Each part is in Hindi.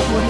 अकोला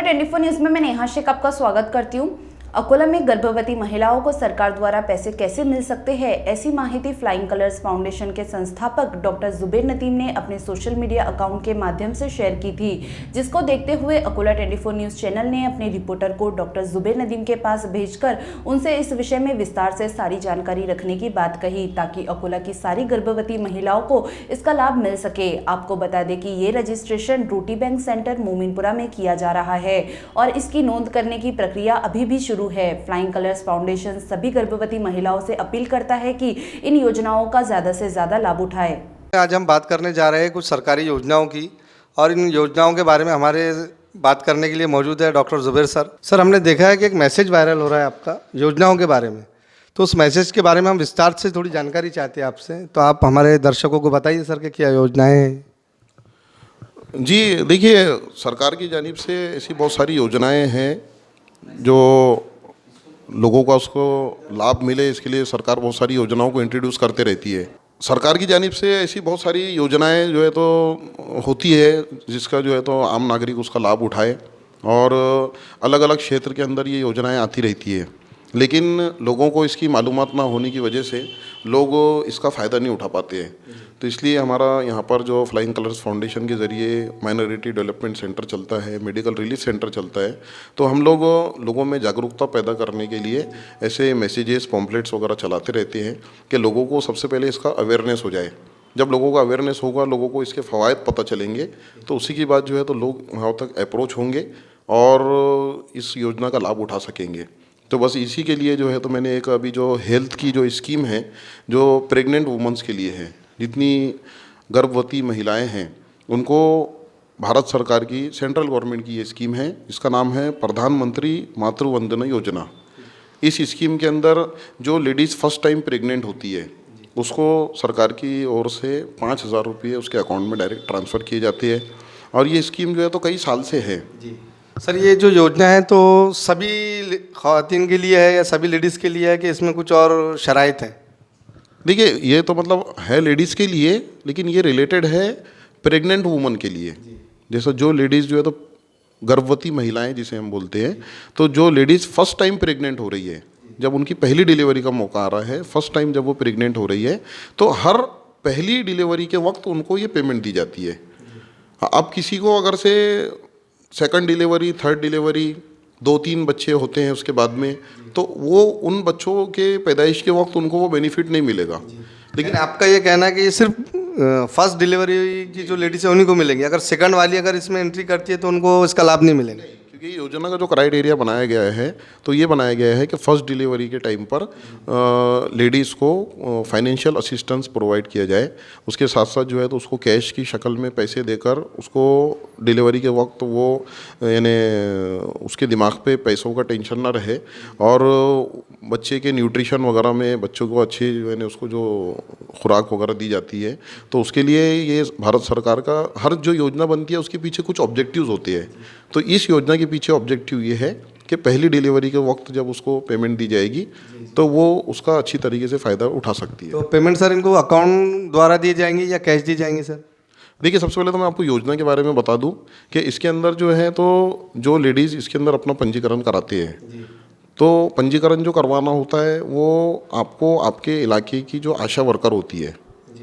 24 न्यूज में मैं नेहा शेख आपका स्वागत करती हूँ। अकोला में गर्भवती महिलाओं को सरकार द्वारा पैसे कैसे मिल सकते हैं, ऐसी माहिती फ्लाइंग कलर्स फाउंडेशन के संस्थापक डॉक्टर जुबेर नदीम ने अपने सोशल मीडिया अकाउंट के माध्यम से शेयर की थी, जिसको देखते हुए अकोला 24 न्यूज चैनल ने अपने रिपोर्टर को डॉक्टर जुबेर नदीम के पास भेजकर उनसे इस विषय में विस्तार से सारी जानकारी रखने की बात कही, ताकि अकोला की सारी गर्भवती महिलाओं को इसका लाभ मिल सके। आपको बता दें कि ये रजिस्ट्रेशन रोटी बैंक सेंटर मोमिनपुरा में किया जा रहा है और इसकी नोंद करने की प्रक्रिया अभी भी शुरू है। फ्लाइंग कलर्स फाउंडेशन सभी गर्भवती महिलाओं से अपील करता है कि इन योजनाओं का ज्यादा से ज्यादा लाभ उठाए। आज हम बात करने जा रहे हैं कुछ सरकारी योजनाओं की, और इन योजनाओं के बारे में हमारे बात करने के लिए मौजूद है डॉक्टर जुबेर सर। सर, हमने देखा है कि एक मैसेज वायरल हो रहा है आपका योजनाओं के बारे में, तो उस मैसेज के बारे में हम विस्तार से थोड़ी जानकारी चाहते हैं आपसे, तो आप हमारे दर्शकों को बताइए सर कि क्या योजनाएं हैं। जी देखिए, सरकार की जानिब से ऐसी बहुत सारी योजनाएं हैं जो लोगों का उसको लाभ मिले, इसके लिए सरकार बहुत सारी योजनाओं को इंट्रोड्यूस करते रहती है। सरकार की जानिब से ऐसी बहुत सारी योजनाएं जो है तो होती है जिसका जो है तो आम नागरिक उसका लाभ उठाए, और अलग अलग क्षेत्र के अंदर ये योजनाएं आती रहती है, लेकिन लोगों को इसकी मालूमात ना होने की वजह से लोग इसका फ़ायदा नहीं उठा पाते हैं। तो इसलिए हमारा यहाँ पर जो फ्लाइंग कलर्स फाउंडेशन के ज़रिए माइनॉरिटी डेवलपमेंट सेंटर चलता है, मेडिकल रिलीफ सेंटर चलता है, तो हम लोगों में जागरूकता पैदा करने के लिए ऐसे मैसेजेस, पॉम्पलेट्स वगैरह चलाते रहते हैं कि लोगों को सबसे पहले इसका अवेयरनेस हो जाए। जब लोगों का अवेयरनेस होगा, लोगों को इसके फ़वाइद पता चलेंगे, तो उसी की बात जो है तो लोग वहाँ तक अप्रोच होंगे और इस योजना का लाभ उठा सकेंगे। तो बस इसी के लिए जो है तो मैंने एक अभी जो हेल्थ की जो स्कीम है जो प्रेग्नेंट वुमेंस के लिए है, जितनी गर्भवती महिलाएं हैं उनको भारत सरकार की सेंट्रल गवर्नमेंट की ये स्कीम है, इसका नाम है प्रधानमंत्री मातृ वंदना योजना। इस स्कीम के अंदर जो लेडीज़ फर्स्ट टाइम प्रेग्नेंट होती है उसको सरकार की ओर से 5,000 रुपये उसके अकाउंट में डायरेक्ट ट्रांसफ़र किए जाते हैं, और ये स्कीम जो है तो कई साल से है। जी सर, ये जो योजना है तो सभी ख़वातीन के लिए है या सभी लेडीज़ के लिए है कि इसमें कुछ और शराइत है? देखिए, ये तो मतलब है लेडीज़ के लिए, लेकिन ये रिलेटेड है प्रेग्नेंट वुमन के लिए। जैसे जो लेडीज़ जो है तो गर्भवती महिलाएं जिसे हम बोलते हैं, तो जो लेडीज़ फर्स्ट टाइम प्रेग्नेंट हो रही है, जब उनकी पहली डिलीवरी का मौका आ रहा है, फर्स्ट टाइम जब वो प्रेग्नेंट हो रही है, तो हर पहली डिलीवरी के वक्त उनको ये पेमेंट दी जाती है। अब किसी को अगर से सेकंड डिलीवरी, थर्ड डिलीवरी, 2-3 बच्चे होते हैं उसके बाद में, तो वो उन बच्चों के पैदाइश के वक्त उनको वो बेनिफिट नहीं मिलेगा। लेकिन आपका ये कहना है कि ये सिर्फ फर्स्ट डिलीवरी की जो लेडीज़ है उन्हीं को मिलेंगी, अगर सेकंड वाली अगर इसमें एंट्री करती है तो उनको इसका लाभ नहीं मिलेगा? क्योंकि योजना का जो क्राइटेरिया बनाया गया है, तो ये बनाया गया है कि फर्स्ट डिलीवरी के टाइम पर लेडीज़ को फाइनेंशियल असिस्टेंस प्रोवाइड किया जाए। उसके साथ साथ जो है तो उसको कैश की शक्ल में पैसे देकर उसको डिलीवरी के वक्त वो यानी उसके दिमाग पे पैसों का टेंशन ना रहे, और बच्चे के न्यूट्रिशन वगैरह में बच्चों को अच्छी यानी उसको जो खुराक वगैरह दी जाती है, तो उसके लिए ये भारत सरकार का हर जो योजना बनती है उसके पीछे कुछ ऑब्जेक्टिव्स होते हैं। तो इस योजना के पीछे ऑब्जेक्टिव ये है कि पहली डिलीवरी के वक्त जब उसको पेमेंट दी जाएगी तो वो उसका अच्छी तरीके से फ़ायदा उठा सकती है। तो पेमेंट सर इनको अकाउंट द्वारा दी जाएंगी या कैश दी जाएंगी सर? देखिए, सबसे पहले तो मैं आपको योजना के बारे में बता दूं कि इसके अंदर जो है तो जो लेडीज़ इसके अंदर अपना पंजीकरण कराते हैं, तो पंजीकरण जो करवाना होता है वो आपको आपके इलाके की जो आशा वर्कर होती है,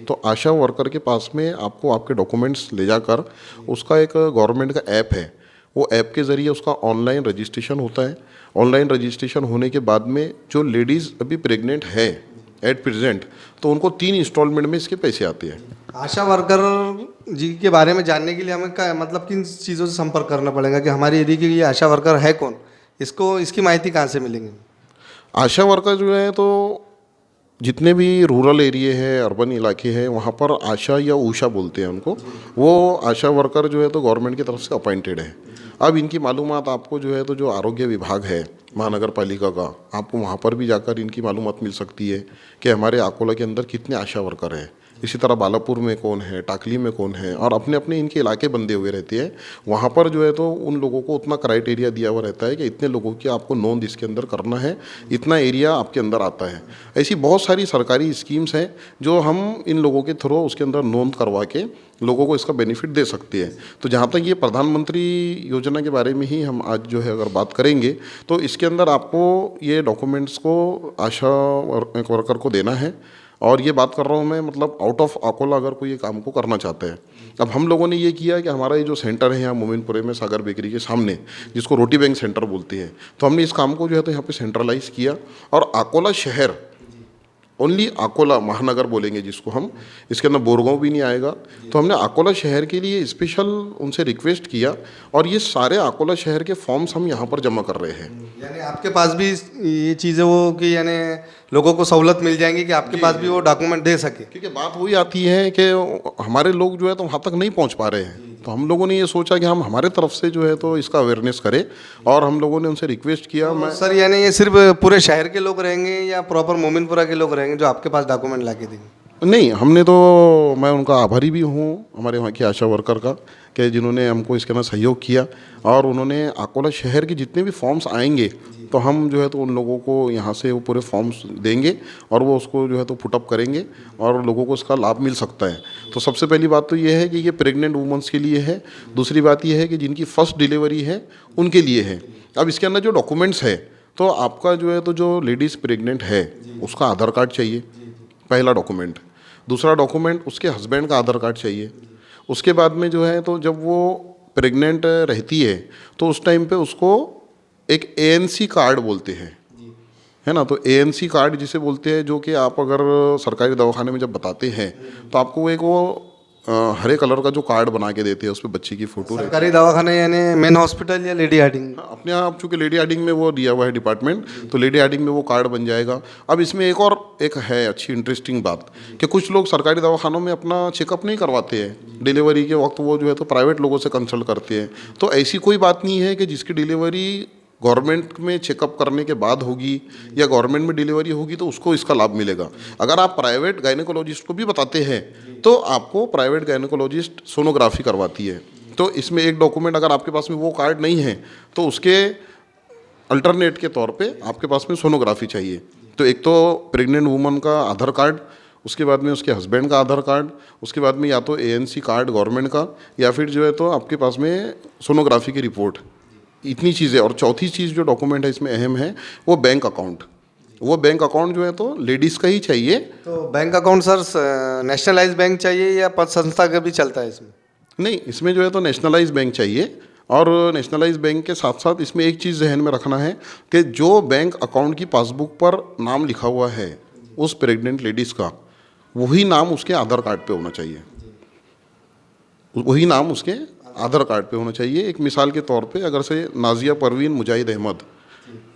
तो आशा वर्कर के पास में आपको आपके डॉक्यूमेंट्स ले जाकर उसका एक गवर्नमेंट का ऐप है, वो ऐप के ज़रिए उसका ऑनलाइन रजिस्ट्रेशन होता है। ऑनलाइन रजिस्ट्रेशन होने के बाद में जो लेडीज़ अभी प्रेग्नेंट है एट प्रेजेंट, तो उनको 3 इंस्टॉलमेंट में इसके पैसे आते हैं। आशा वर्कर जी के बारे में जानने के लिए हमें मतलब किन चीज़ों से संपर्क करना पड़ेगा कि हमारी एरिया की ये आशा वर्कर है कौन, इसकी माहिती कहाँ से मिलेंगी? आशा वर्कर जो है तो जितने भी रूरल एरिया है, अर्बन इलाके हैं, वहाँ पर आशा या ऊषा बोलते हैं उनको, वो आशा वर्कर जो है तो गवर्नमेंट की तरफ से अपॉइंटेड है। अब इनकी मालूमात आपको जो है तो जो आरोग्य विभाग है महानगर पालिका का, आपको वहाँ पर भी जाकर इनकी मालूमात मिल सकती है कि हमारे अकोला के अंदर कितने आशा वर्कर हैं, इसी तरह बालापुर में कौन है, टाकली में कौन है, और अपने अपने इनके इलाके बंधे हुए रहते हैं। वहाँ पर जो है तो उन लोगों को उतना क्राइटेरिया दिया हुआ रहता है कि इतने लोगों की आपको नोंद इसके अंदर करना है, इतना एरिया आपके अंदर आता है। ऐसी बहुत सारी सरकारी स्कीम्स हैं जो हम इन लोगों के थ्रू उसके अंदर नोंद करवा के लोगों को इसका बेनिफिट दे सकते हैं। तो जहाँ तक ये प्रधानमंत्री योजना के बारे में ही हम आज जो है अगर बात करेंगे, तो इसके अंदर आपको ये डॉक्यूमेंट्स को आशा वर्कर को देना है। और ये बात कर रहा हूँ मैं, मतलब आउट ऑफ अकोला अगर कोई ये काम को करना चाहते हैं। अब हम लोगों ने ये किया कि हमारा ये जो सेंटर है यहाँ मोमिनपुरे में सागर बेकरी के सामने, जिसको रोटी बैंक सेंटर बोलते हैं, तो हमने इस काम को जो है तो यहाँ पे सेंट्रलाइज किया। और अकोला शहर, ओनली अकोला महानगर बोलेंगे जिसको हम, इसके अंदर बोरगांव भी नहीं आएगा। तो हमने अकोला शहर के लिए स्पेशल उनसे रिक्वेस्ट किया और ये सारे अकोला शहर के फॉर्म्स हम यहाँ पर जमा कर रहे हैं। यानी आपके पास भी ये चीज़ें वो कि यानी लोगों को सहूलत मिल जाएंगी कि आपके पास भी वो डॉक्यूमेंट दे सके। क्योंकि बात वही आती है कि हमारे लोग जो है तो वहाँ तक नहीं पहुँच पा रहे हैं, तो हम लोगों ने ये सोचा कि हम हमारे तरफ से जो है तो इसका अवेयरनेस करें, और हम लोगों ने उनसे रिक्वेस्ट किया। मैं सर यानी ये सिर्फ पूरे शहर के लोग रहेंगे या प्रॉपर मोमिनपुरा के लोग रहेंगे जो आपके पास डॉक्यूमेंट ला के देंगे? नहीं, हमने तो, मैं उनका आभारी भी हूँ हमारे वहाँ की आशा वर्कर का, कि जिन्होंने हमको इसके अंदर सहयोग किया। और उन्होंने अकोला शहर के जितने भी फॉर्म्स आएंगे तो हम जो है तो उन लोगों को यहाँ से वो पूरे फॉर्म्स देंगे और वो उसको जो है तो पुटअप करेंगे और लोगों को इसका लाभ मिल सकता है। तो सबसे पहली बात तो ये है कि ये प्रेग्नेंट वुमेंस के लिए है। दूसरी बात ये है कि जिनकी फर्स्ट डिलीवरी है उनके लिए है। अब इसके अंदर जो डॉक्यूमेंट्स है, तो आपका जो है तो जो लेडीज़ प्रेग्नेंट है उसका आधार कार्ड चाहिए, पहला डॉक्यूमेंट। दूसरा डॉक्यूमेंट उसके हस्बैंड का आधार कार्ड चाहिए। उसके बाद में जो है तो जब वो प्रेग्नेंट रहती है तो उस टाइम पे उसको एक ANC कार्ड बोलते हैं, है ना। तो ANC कार्ड जिसे बोलते हैं, जो कि आप अगर सरकारी दवाखाने में जब बताते हैं तो आपको एक वो हरे कलर का जो कार्ड बना के देते हैं, उस पर बच्चे की फ़ोटो रहती है। सरकारी दवाखाने यानी मेन हॉस्पिटल या लेडी हार्डिंग? अपने आप चूँकि लेडी हार्डिंग में वो दिया हुआ है डिपार्टमेंट, तो लेडी हार्डिंग में वो कार्ड बन जाएगा। अब इसमें एक है अच्छी इंटरेस्टिंग बात कि कुछ लोग सरकारी दवाखानों में अपना चेकअप नहीं करवाते हैं डिलीवरी के वक्त, वो जो है तो प्राइवेट लोगों से कंसल्ट करते हैं। तो ऐसी कोई बात नहीं है कि जिसकी डिलीवरी गवर्नमेंट में चेकअप करने के बाद होगी या गवर्नमेंट में डिलीवरी होगी तो उसको इसका लाभ मिलेगा। अगर आप प्राइवेट गायनेकोलॉजिस्ट को भी बताते हैं तो आपको प्राइवेट गायनेकोलॉजिस्ट सोनोग्राफी करवाती है। तो इसमें एक डॉक्यूमेंट, अगर आपके पास में वो कार्ड नहीं है तो उसके अल्टरनेट के तौर पे आपके पास में सोनोग्राफी चाहिए। तो एक तो प्रेग्नेंट वुमन का आधार कार्ड, उसके बाद में उसके हस्बैंड का आधार कार्ड, उसके बाद में या तो ANC कार्ड गवर्नमेंट का, या फिर जो है तो आपके पास में सोनोग्राफी की रिपोर्ट। इतनी चीज़ें। और चौथी चीज़ जो डॉक्यूमेंट है इसमें अहम है, वो बैंक अकाउंट। वो बैंक अकाउंट जो है तो लेडीज़ का ही चाहिए। तो bank account sir nationalise bank चाहिए या पद संस्था का भी चलता है इसमें? नहीं, इसमें जो है तो नेशनलाइज बैंक चाहिए। और नेशनलाइज बैंक के साथ साथ इसमें एक चीज़ जहन में रखना है कि जो बैंक अकाउंट की पासबुक पर नाम लिखा हुआ है उस प्रेग्नेंट लेडीज़ का, वही नाम उसके आधार कार्ड पे होना चाहिए। वही नाम उसके आधार कार्ड पे होना चाहिए। एक मिसाल के तौर पे, अगर से नाजिया परवीन मुजाहिद अहमद,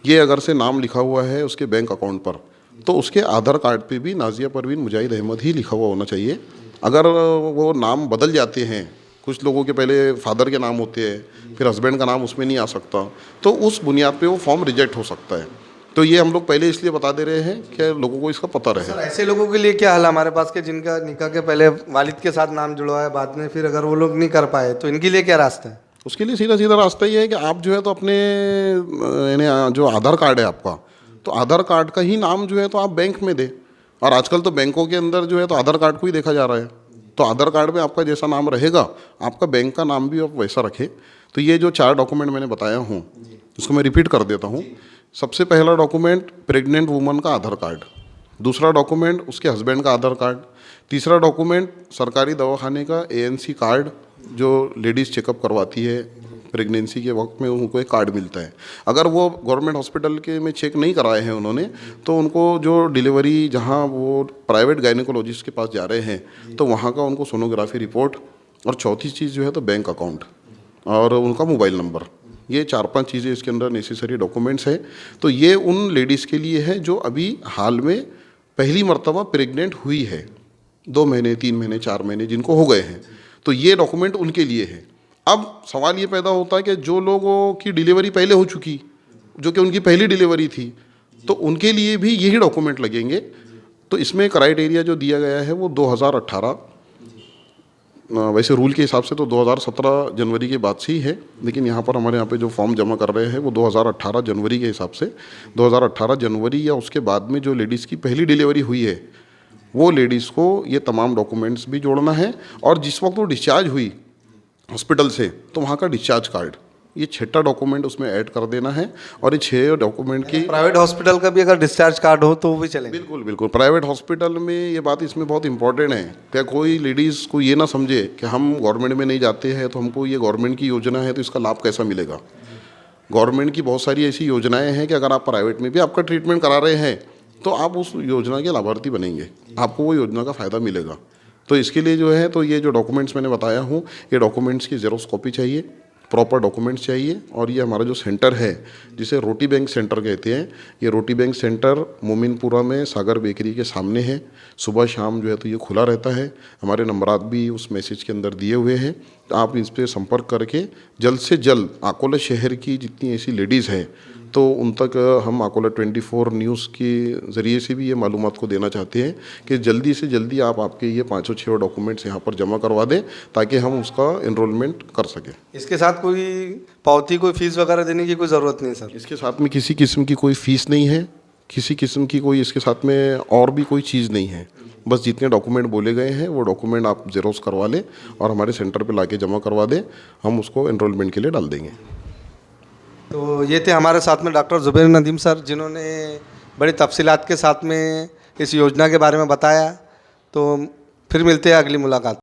ये अगर से नाम लिखा हुआ है उसके बैंक अकाउंट पर, तो उसके आधार कार्ड पे भी नाजिया परवीन मुजाहिद अहमद ही लिखा हुआ होना चाहिए। अगर वो नाम बदल जाते हैं, कुछ लोगों के पहले फादर के नाम होते हैं, फिर हस्बैंड का नाम उसमें नहीं आ सकता, तो उस बुनियाद पे वो फॉर्म रिजेक्ट हो सकता है। तो ये हम लोग पहले इसलिए बता दे रहे हैं कि लोगों को इसका पता रहे। सर ऐसे लोगों के लिए क्या हाल है हमारे पास के जिनका निकाह के पहले वालिद के साथ नाम जुड़वा है, बाद में फिर अगर वो लोग नहीं कर पाए तो इनके लिए क्या रास्ता है? उसके लिए सीधा सीधा रास्ता ये है कि आप जो है तो अपने यानी जो आधार कार्ड है आपका, तो आधार कार्ड का ही नाम जो है तो आप बैंक में दें। और आजकल तो बैंकों के अंदर जो है तो आधार कार्ड को ही देखा जा रहा है। तो आधार कार्ड में आपका जैसा नाम रहेगा, आपका बैंक का नाम भी आप वैसा रखें। तो ये जो 4 डॉक्यूमेंट मैंने बताया हूँ, इसको मैं रिपीट कर देता हूँ। सबसे पहला डॉक्यूमेंट प्रेग्नेंट वुमन का आधार कार्ड, दूसरा डॉक्यूमेंट उसके हस्बैंड का आधार कार्ड, तीसरा डॉक्यूमेंट सरकारी दवाखाने का ANC कार्ड, जो लेडीज़ चेकअप करवाती है प्रेगनेंसी के वक्त में उनको एक कार्ड मिलता है। अगर वो गवर्नमेंट हॉस्पिटल के में चेक नहीं कराए हैं उन्होंने, तो उनको जो डिलीवरी जहाँ वो प्राइवेट गायनेकोलॉजिस्ट के पास जा रहे हैं तो वहाँ का उनको सोनोग्राफी रिपोर्ट, और चौथी चीज़ जो है तो बैंक अकाउंट और उनका मोबाइल नंबर। ये 4-5 चीज़ें इसके अंदर नेसेसरी डॉक्यूमेंट्स हैं। तो ये उन लेडीज़ के लिए है जो अभी हाल में पहली मर्तबा प्रेग्नेंट हुई है, 2 महीने 3 महीने 4 महीने जिनको हो गए हैं, तो ये डॉक्यूमेंट उनके लिए है। अब सवाल ये पैदा होता है कि जो लोगों की डिलीवरी पहले हो चुकी, जो कि उनकी पहली डिलीवरी थी, तो उनके लिए भी यही डॉक्यूमेंट लगेंगे। तो इसमें क्राइटेरिया जो दिया गया है वो 2018, वैसे रूल के हिसाब से तो 2017 जनवरी के बाद से ही है, लेकिन यहाँ पर हमारे यहाँ पे जो फॉर्म जमा कर रहे हैं वो 2018 जनवरी के हिसाब से 2018 जनवरी या उसके बाद में जो लेडीज़ की पहली डिलीवरी हुई है वो लेडीज़ को ये तमाम डॉक्यूमेंट्स भी जोड़ना है, और जिस वक्त वो डिस्चार्ज हुई हॉस्पिटल से तो वहाँ का डिस्चार्ज कार्ड, ये 6ठा डॉक्यूमेंट उसमें ऐड कर देना है। और ये 6 डॉक्यूमेंट की प्राइवेट हॉस्पिटल का भी अगर डिस्चार्ज कार्ड हो तो वो भी चलेगा? बिल्कुल बिल्कुल, प्राइवेट हॉस्पिटल में ये बात इसमें बहुत इंपॉर्टेंट है। क्या कोई लेडीज़ को ये ना समझे कि हम गवर्नमेंट में नहीं जाते हैं तो हमको ये गवर्नमेंट की योजना है तो इसका लाभ कैसा मिलेगा। गवर्नमेंट की बहुत सारी ऐसी योजनाएं हैं कि अगर आप प्राइवेट में भी आपका ट्रीटमेंट करा रहे हैं तो आप उस योजना के लाभार्थी बनेंगे, आपको वो योजना का फ़ायदा मिलेगा। तो इसके लिए जो है तो ये जो डॉक्यूमेंट्स मैंने बताया हूँ, ये डॉक्यूमेंट्स की ज़ेरॉक्स कॉपी चाहिए, प्रॉपर डॉक्यूमेंट्स चाहिए। और ये हमारा जो सेंटर है जिसे रोटी बैंक सेंटर कहते हैं, ये रोटी बैंक सेंटर मोमिनपुरा में सागर बेकरी के सामने है। सुबह शाम जो है तो ये खुला रहता है। हमारे नंबरात भी उस मैसेज के अंदर दिए हुए हैं, तो आप इस पर संपर्क करके जल्द से जल्द अकोला शहर की जितनी ऐसी लेडीज़ हैं तो उन तक हम अकोला 24 न्यूज़ के ज़रिए से भी ये मालूमात को देना चाहते हैं कि जल्दी से जल्दी आप आपके ये 5-6 डॉक्यूमेंट्स यहाँ पर जमा करवा दें ताकि हम उसका एनरोलमेंट कर सकें। इसके साथ कोई पावती, कोई फीस वगैरह देने की कोई ज़रूरत नहीं सर? इसके साथ में किसी किस्म की कोई फ़ीस नहीं है, किसी किस्म की कोई इसके साथ में और भी कोई चीज़ नहीं है। बस जितने डॉक्यूमेंट बोले गए हैं वो डॉक्यूमेंट आप ज़ेरॉक्स करवा लें और हमारे सेंटर पे लाके जमा करवा दें, हम उसको एनरोलमेंट के लिए डाल देंगे। तो ये थे हमारे साथ में डॉक्टर ज़ुबैर नदीम सर, जिन्होंने बड़ी तफसीलात के साथ में इस योजना के बारे में बताया। तो फिर मिलते हैं अगली मुलाकात।